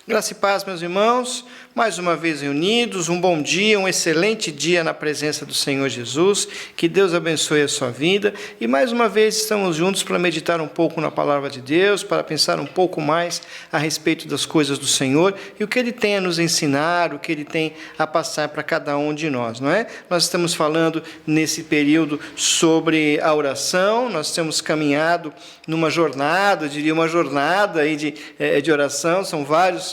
Graça e paz, meus irmãos, mais uma vez reunidos, um bom dia, um excelente dia na presença do Senhor Jesus, que Deus abençoe a sua vida, e mais uma vez estamos juntos para meditar um pouco na Palavra de Deus, para pensar um pouco mais a respeito das coisas do Senhor, e o que Ele tem a nos ensinar, o que Ele tem a passar para cada um de nós, não é? Nós estamos falando nesse período sobre a oração, nós temos caminhado numa jornada, eu diria uma jornada aí de oração, são vários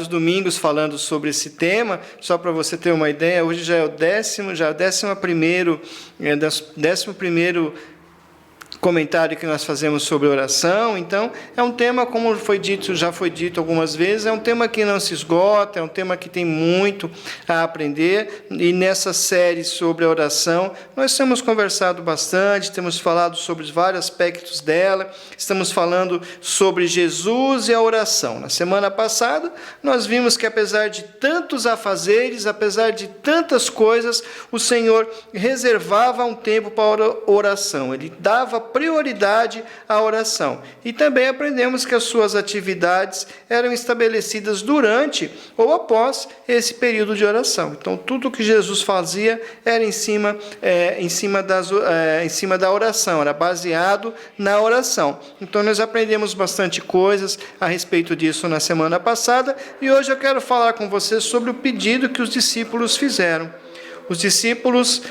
domingos falando sobre esse tema. Só para você ter uma ideia, hoje já é o 11º comentário que nós fazemos sobre oração. Então, é um tema, como já foi dito algumas vezes, é um tema que não se esgota, é um tema que tem muito a aprender, e nessa série sobre a oração, nós temos conversado bastante, temos falado sobre vários aspectos dela, estamos falando sobre Jesus e a oração. Na semana passada, nós vimos que apesar de tantos afazeres, apesar de tantas coisas, o Senhor reservava um tempo para a oração, Ele dava prioridade à oração. E também aprendemos que as suas atividades eram estabelecidas durante ou após esse período de oração. Então, tudo que Jesus fazia era em cima da oração, era baseado na oração. Então, nós aprendemos bastante coisas a respeito disso na semana passada, e hoje eu quero falar com vocês sobre o pedido que os discípulos fizeram. Os discípulos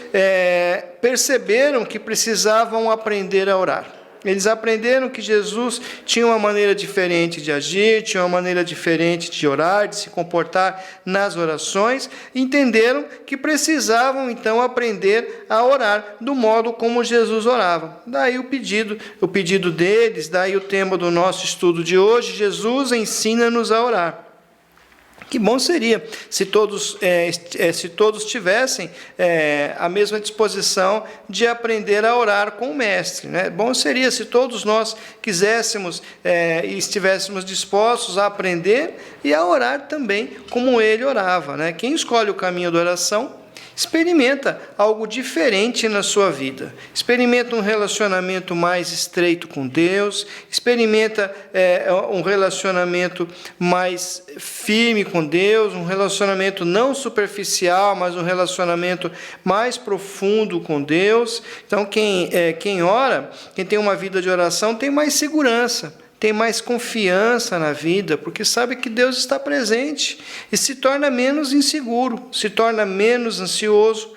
perceberam que precisavam aprender a orar. Eles aprenderam que Jesus tinha uma maneira diferente de agir, tinha uma maneira diferente de orar, de se comportar nas orações. Entenderam que precisavam, então, aprender a orar do modo como Jesus orava. Daí o pedido deles, daí o tema do nosso estudo de hoje: Jesus ensina-nos a orar. Que bom seria se todos tivessem a mesma disposição de aprender a orar com o Mestre, né? Bom seria se todos nós quiséssemos e estivéssemos dispostos a aprender e a orar também como ele orava, né? Quem escolhe o caminho da oração experimenta algo diferente na sua vida. Experimenta um relacionamento mais estreito com Deus, experimenta um relacionamento mais firme com Deus, um relacionamento não superficial, mas um relacionamento mais profundo com Deus. Então, quem ora, quem tem uma vida de oração, tem mais segurança, tem mais confiança na vida, porque sabe que Deus está presente e se torna menos inseguro, se torna menos ansioso,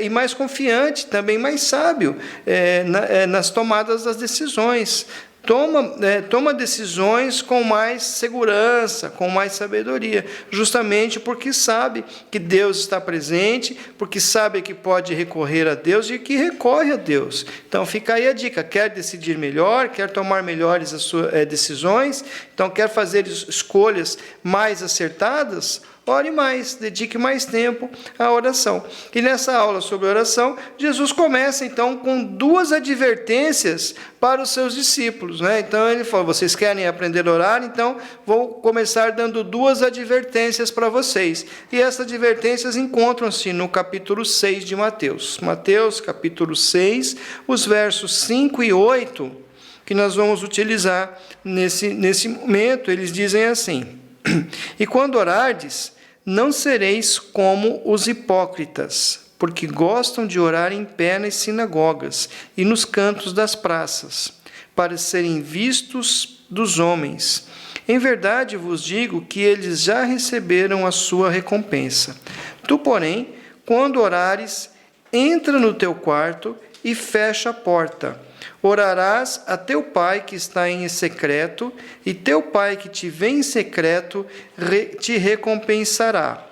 e mais confiante, também mais sábio nas tomadas das decisões. Toma decisões com mais segurança, com mais sabedoria, justamente porque sabe que Deus está presente, porque sabe que pode recorrer a Deus e que recorre a Deus. Então fica aí a dica: quer decidir melhor, quer tomar melhores decisões, então quer fazer escolhas mais acertadas? Ore mais, dedique mais tempo à oração. E nessa aula sobre oração, Jesus começa então com duas advertências para os seus discípulos, né? Então ele falou: vocês querem aprender a orar? Então vou começar dando duas advertências para vocês. E essas advertências encontram-se no capítulo 6 de Mateus. Mateus, capítulo 6, os versos 5 e 8, que nós vamos utilizar nesse momento. Eles dizem assim: e quando orardes, não sereis como os hipócritas, porque gostam de orar em pé nas sinagogas e nos cantos das praças, para serem vistos dos homens. Em verdade vos digo que eles já receberam a sua recompensa. Tu, porém, quando orares, entra no teu quarto e fecha a porta. Orarás a teu pai que está em secreto, e teu pai que te vê em secreto te recompensará.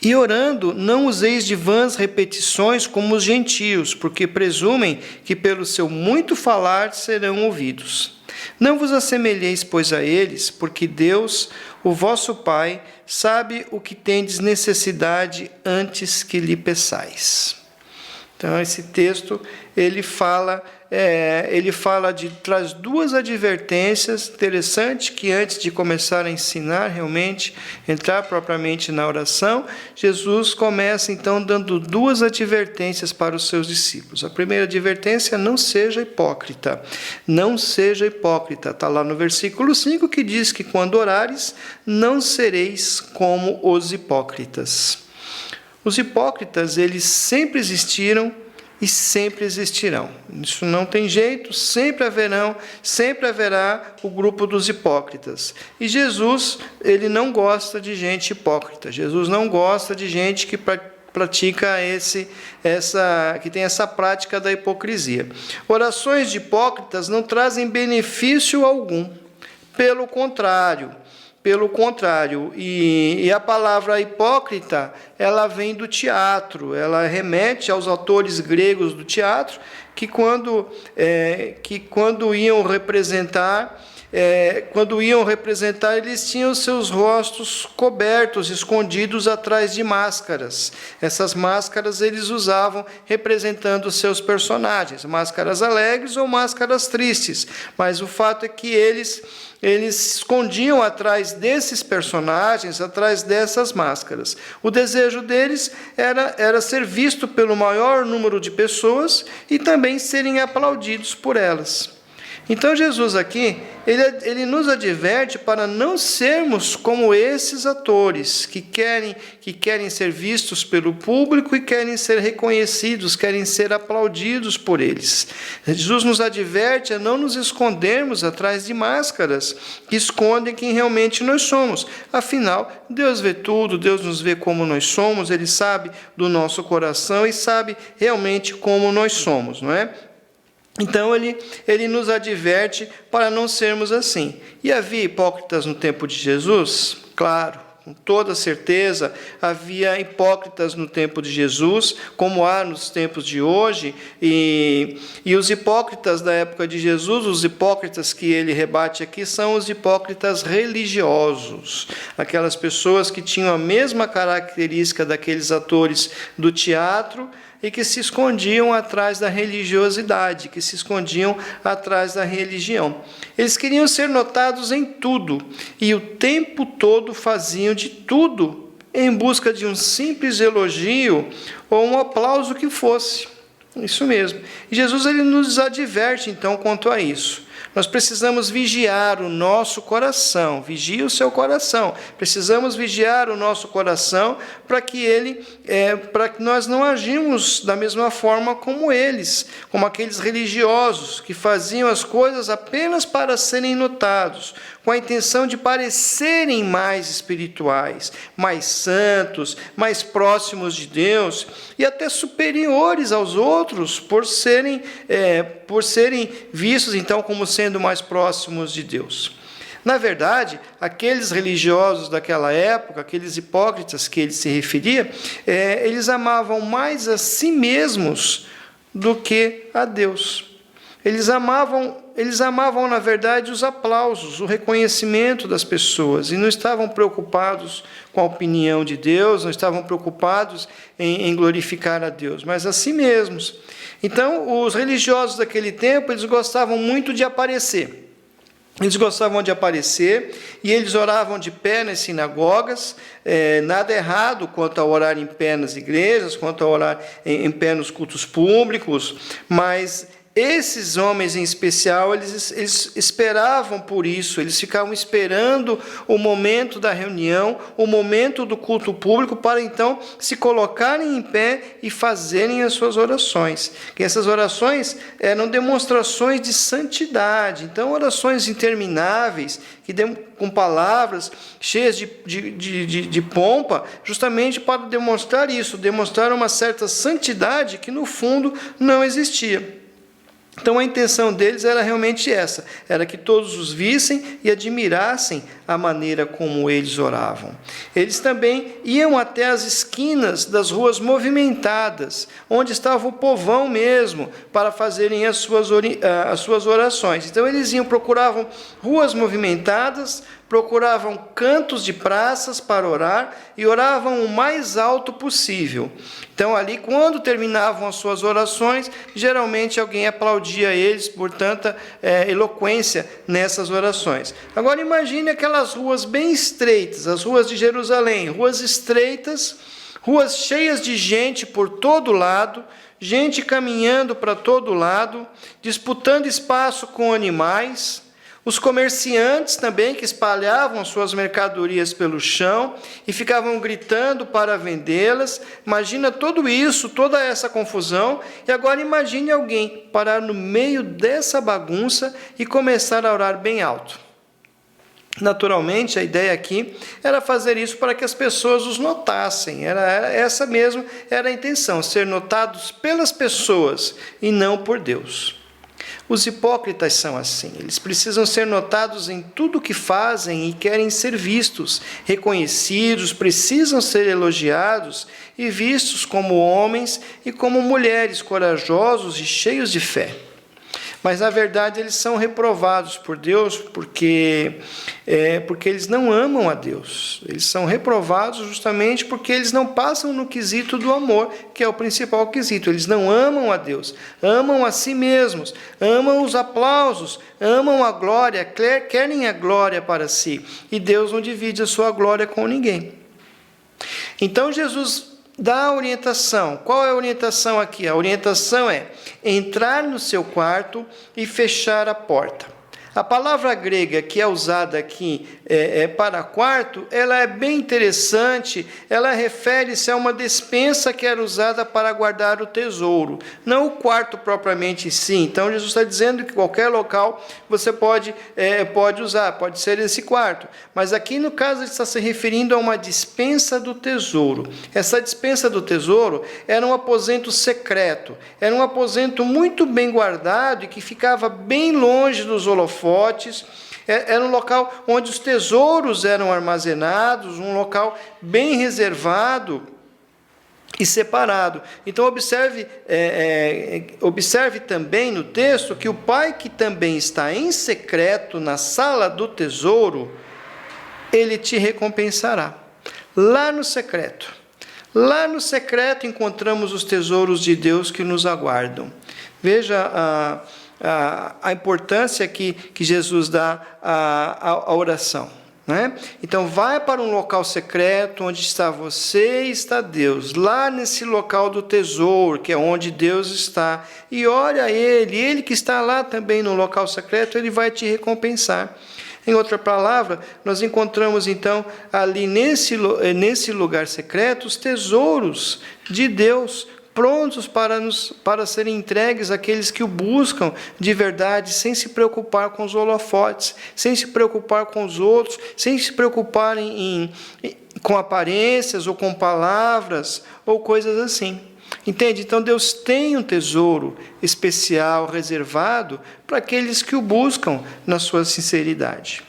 E orando, não useis de vãs repetições como os gentios, porque presumem que pelo seu muito falar serão ouvidos. Não vos assemelheis, pois, a eles, porque Deus, o vosso Pai, sabe o que tendes necessidade antes que lhe peçais. Então, esse texto, ele fala traz duas advertências interessantes, que antes de começar a ensinar realmente, entrar propriamente na oração, Jesus começa então dando duas advertências para os seus discípulos. A primeira advertência: não seja hipócrita. Não seja hipócrita. Está lá no versículo 5, que diz que quando orares, não sereis como os hipócritas. Os hipócritas, eles sempre existiram e sempre existirão. Isso não tem jeito, sempre haverá o grupo dos hipócritas. E Jesus, ele não gosta de gente hipócrita. Jesus não gosta de gente que pratica que tem essa prática da hipocrisia. Orações de hipócritas não trazem benefício algum. Pelo contrário, e a palavra hipócrita, ela vem do teatro, ela remete aos autores gregos do teatro, que quando iam representar, eles tinham seus rostos cobertos, escondidos atrás de máscaras. Essas máscaras eles usavam representando seus personagens, máscaras alegres ou máscaras tristes, mas o fato é que eles se escondiam atrás desses personagens, atrás dessas máscaras. O desejo deles era ser visto pelo maior número de pessoas e também serem aplaudidos por elas. Então Jesus aqui, ele nos adverte para não sermos como esses atores que querem ser vistos pelo público e querem ser reconhecidos, querem ser aplaudidos por eles. Jesus nos adverte a não nos escondermos atrás de máscaras que escondem quem realmente nós somos. Afinal, Deus vê tudo, Deus nos vê como nós somos, Ele sabe do nosso coração e sabe realmente como nós somos, não é? Então, ele nos adverte para não sermos assim. E havia hipócritas no tempo de Jesus? Claro, com toda certeza, havia hipócritas no tempo de Jesus, como há nos tempos de hoje. E os hipócritas da época de Jesus, os hipócritas que ele rebate aqui, são os hipócritas religiosos. Aquelas pessoas que tinham a mesma característica daqueles atores do teatro, e que se escondiam atrás da religiosidade, que se escondiam atrás da religião. Eles queriam ser notados em tudo, e o tempo todo faziam de tudo em busca de um simples elogio ou um aplauso que fosse. Isso mesmo. E Jesus ele nos adverte, então, quanto a isso. Nós precisamos vigiar o nosso coração. Vigie o seu coração. Precisamos vigiar o nosso coração para que nós não agimos da mesma forma como eles, como aqueles religiosos que faziam as coisas apenas para serem notados, com a intenção de parecerem mais espirituais, mais santos, mais próximos de Deus e até superiores aos outros por serem vistos então como sendo mais próximos de Deus. Na verdade, aqueles religiosos daquela época, aqueles hipócritas que ele se referia, eles amavam mais a si mesmos do que a Deus. Eles amavam, na verdade, os aplausos, o reconhecimento das pessoas, e não estavam preocupados com a opinião de Deus, não estavam preocupados em glorificar a Deus, mas a si mesmos. Então, os religiosos daquele tempo, eles gostavam muito de aparecer. Eles gostavam de aparecer e eles oravam de pé nas sinagogas, nada errado quanto a orar em pé nas igrejas, quanto a orar em pé nos cultos públicos, mas esses homens em especial, eles esperavam por isso, eles ficavam esperando o momento da reunião, o momento do culto público, para então se colocarem em pé e fazerem as suas orações. E essas orações eram demonstrações de santidade, então orações intermináveis, com palavras cheias de pompa, justamente para demonstrar isso, demonstrar uma certa santidade que no fundo não existia. Então a intenção deles era realmente essa, era que todos os vissem e admirassem a maneira como eles oravam. Eles também iam até as esquinas das ruas movimentadas, onde estava o povão mesmo, para fazerem as suas orações. Então eles procuravam ruas movimentadas procuravam cantos de praças para orar e oravam o mais alto possível. Então, ali, quando terminavam as suas orações, geralmente alguém aplaudia eles por tanta eloquência nessas orações. Agora, imagine aquelas ruas bem estreitas, as ruas de Jerusalém, ruas estreitas, ruas cheias de gente por todo lado, gente caminhando para todo lado, disputando espaço com animais, os comerciantes também que espalhavam suas mercadorias pelo chão e ficavam gritando para vendê-las. Imagina tudo isso, toda essa confusão, e agora imagine alguém parar no meio dessa bagunça e começar a orar bem alto. Naturalmente, a ideia aqui era fazer isso para que as pessoas os notassem. Essa mesmo era a intenção, ser notados pelas pessoas e não por Deus. Os hipócritas são assim, eles precisam ser notados em tudo o que fazem e querem ser vistos, reconhecidos, precisam ser elogiados e vistos como homens e como mulheres corajosos e cheios de fé. Mas, na verdade, eles são reprovados por Deus porque eles não amam a Deus. Eles são reprovados justamente porque eles não passam no quesito do amor, que é o principal quesito. Eles não amam a Deus, amam a si mesmos, amam os aplausos, amam a glória, querem a glória para si. E Deus não divide a sua glória com ninguém. Então, Jesus dá a orientação. Qual é a orientação aqui? A orientação é entrar no seu quarto e fechar a porta. A palavra grega que é usada aqui para quarto, ela é bem interessante, ela refere-se a uma despensa que era usada para guardar o tesouro, não o quarto propriamente em si. Então, Jesus está dizendo que qualquer local você pode usar, pode ser esse quarto. Mas aqui, no caso, ele está se referindo a uma despensa do tesouro. Essa despensa do tesouro era um aposento secreto, era um aposento muito bem guardado e que ficava bem longe dos holofotes. Era um local onde os tesouros eram armazenados, um local bem reservado e separado. Então, observe também no texto que o Pai que também está em secreto na sala do tesouro, ele te recompensará. Lá no secreto encontramos os tesouros de Deus que nos aguardam. Veja a importância que Jesus dá à oração. Né? Então, vai para um local secreto, onde está você e está Deus, lá nesse local do tesouro, que é onde Deus está, e ore a Ele que está lá também no local secreto, Ele vai te recompensar. Em outra palavra, nós encontramos então ali nesse lugar secreto os tesouros de Deus, prontos para serem entregues àqueles que o buscam de verdade, sem se preocupar com os holofotes, sem se preocupar com os outros, sem se preocupar com aparências ou com palavras ou coisas assim. Entende? Então Deus tem um tesouro especial, reservado para aqueles que o buscam na sua sinceridade.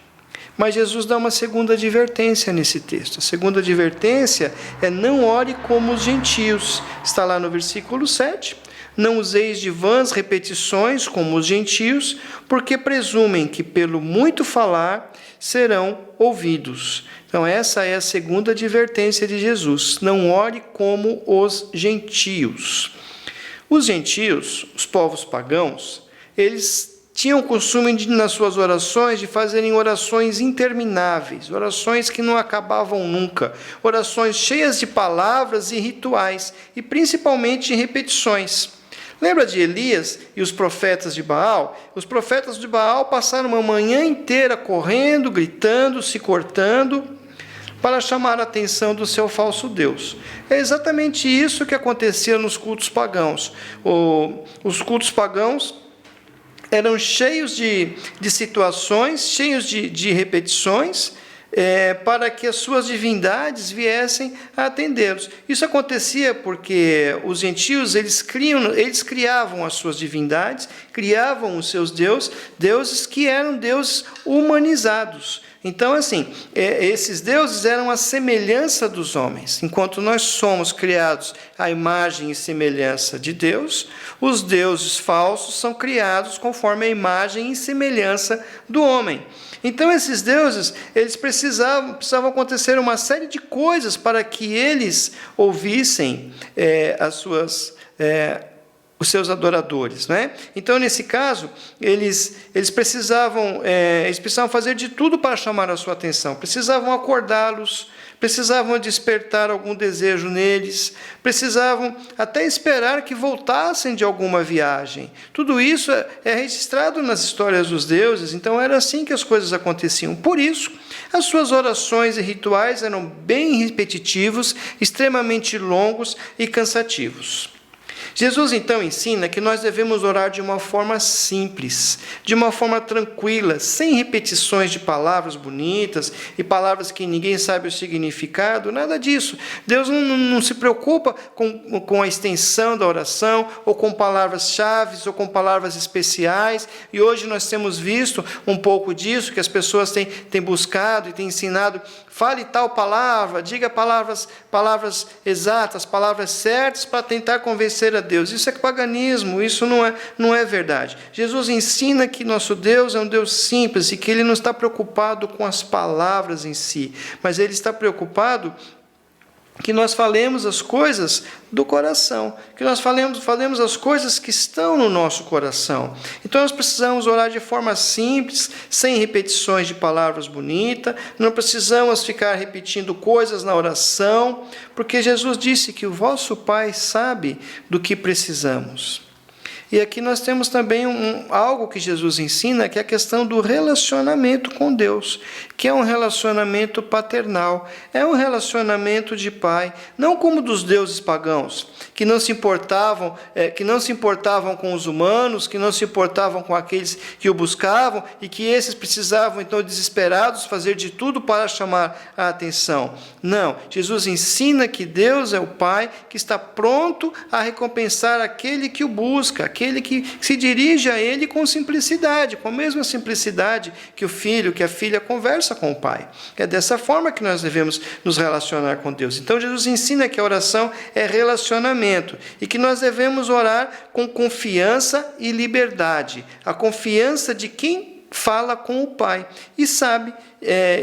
Mas Jesus dá uma segunda advertência nesse texto. A segunda advertência é: não ore como os gentios. Está lá no versículo 7. Não useis de vãs repetições como os gentios, porque presumem que pelo muito falar serão ouvidos. Então essa é a segunda advertência de Jesus. Não ore como os gentios. Os gentios, os povos pagãos, eles tinham o costume, nas suas orações, de fazerem orações intermináveis, orações que não acabavam nunca, orações cheias de palavras e rituais, e principalmente de repetições. Lembra de Elias e os profetas de Baal? Os profetas de Baal passaram uma manhã inteira correndo, gritando, se cortando, para chamar a atenção do seu falso Deus. É exatamente isso que acontecia nos cultos pagãos. Os cultos pagãos eram cheios de situações, cheios de repetições, para que as suas divindades viessem a atendê-los. Isso acontecia porque os gentios eles criavam as suas divindades, criavam os seus deuses que eram deuses humanizados. Então, assim, esses deuses eram a semelhança dos homens. Enquanto nós somos criados à imagem e semelhança de Deus, os deuses falsos são criados conforme a imagem e semelhança do homem. Então, esses deuses, eles precisavam acontecer uma série de coisas para que eles ouvissem os seus adoradores, né? Então, nesse caso, eles precisavam fazer de tudo para chamar a sua atenção. Precisavam acordá-los, precisavam despertar algum desejo neles, precisavam até esperar que voltassem de alguma viagem. Tudo isso é registrado nas histórias dos deuses, então era assim que as coisas aconteciam. Por isso, as suas orações e rituais eram bem repetitivos, extremamente longos e cansativos. Jesus, então, ensina que nós devemos orar de uma forma simples, de uma forma tranquila, sem repetições de palavras bonitas e palavras que ninguém sabe o significado, nada disso. Deus não se preocupa com a extensão da oração, ou com palavras-chave, ou com palavras especiais, e hoje nós temos visto um pouco disso, que as pessoas têm buscado e têm ensinado. Fale tal palavra, diga palavras exatas, palavras certas para tentar convencer a Deus. Isso é paganismo, isso não é verdade. Jesus ensina que nosso Deus é um Deus simples e que Ele não está preocupado com as palavras em si, mas Ele está preocupado que nós falemos as coisas do coração, que nós falemos as coisas que estão no nosso coração. Então nós precisamos orar de forma simples, sem repetições de palavras bonitas, não precisamos ficar repetindo coisas na oração, porque Jesus disse que o vosso Pai sabe do que precisamos. E aqui nós temos também algo que Jesus ensina, que é a questão do relacionamento com Deus, que é um relacionamento paternal, é um relacionamento de pai, não como dos deuses pagãos, que não se importavam com os humanos, que não se importavam com aqueles que o buscavam, e que esses precisavam, então, desesperados, fazer de tudo para chamar a atenção. Não, Jesus ensina que Deus é o Pai que está pronto a recompensar aquele que o busca, aquele que se dirige a Ele com simplicidade, com a mesma simplicidade que o filho, que a filha conversa com o Pai. É dessa forma que nós devemos nos relacionar com Deus. Então, Jesus ensina que a oração é relacionamento e que nós devemos orar com confiança e liberdade. A confiança de quem fala com o Pai e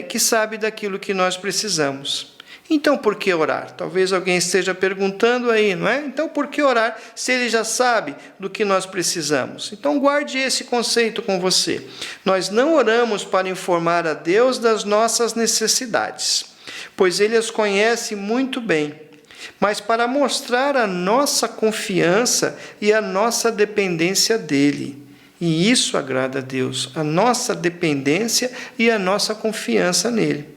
que sabe daquilo que nós precisamos. Então, por que orar? Talvez alguém esteja perguntando aí, não é? Então, por que orar se Ele já sabe do que nós precisamos? Então, guarde esse conceito com você. Nós não oramos para informar a Deus das nossas necessidades, pois Ele as conhece muito bem, mas para mostrar a nossa confiança e a nossa dependência dEle. E isso agrada a Deus, a nossa dependência e a nossa confiança nele.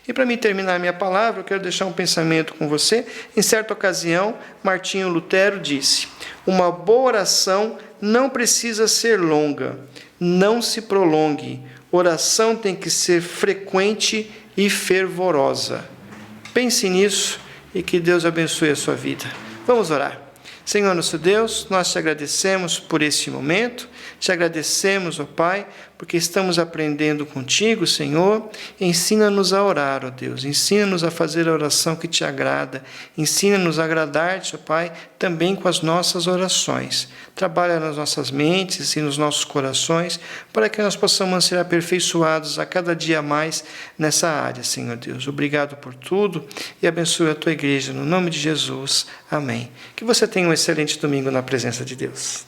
E para mim terminar a minha palavra, eu quero deixar um pensamento com você. Em certa ocasião, Martinho Lutero disse: uma boa oração não precisa ser longa, não se prolongue. Oração tem que ser frequente e fervorosa. Pense nisso e que Deus abençoe a sua vida. Vamos orar. Senhor nosso Deus, nós te agradecemos por este momento, te agradecemos, ó Pai, porque estamos aprendendo contigo, Senhor. Ensina-nos a orar, ó Deus, ensina-nos a fazer a oração que te agrada, ensina-nos a agradar-te, ó Pai, também com as nossas orações. Trabalha nas nossas mentes e nos nossos corações, para que nós possamos ser aperfeiçoados a cada dia mais nessa área, Senhor Deus. Obrigado por tudo e abençoe a tua igreja, no nome de Jesus. Amém. Que você tenha um excelente domingo na presença de Deus.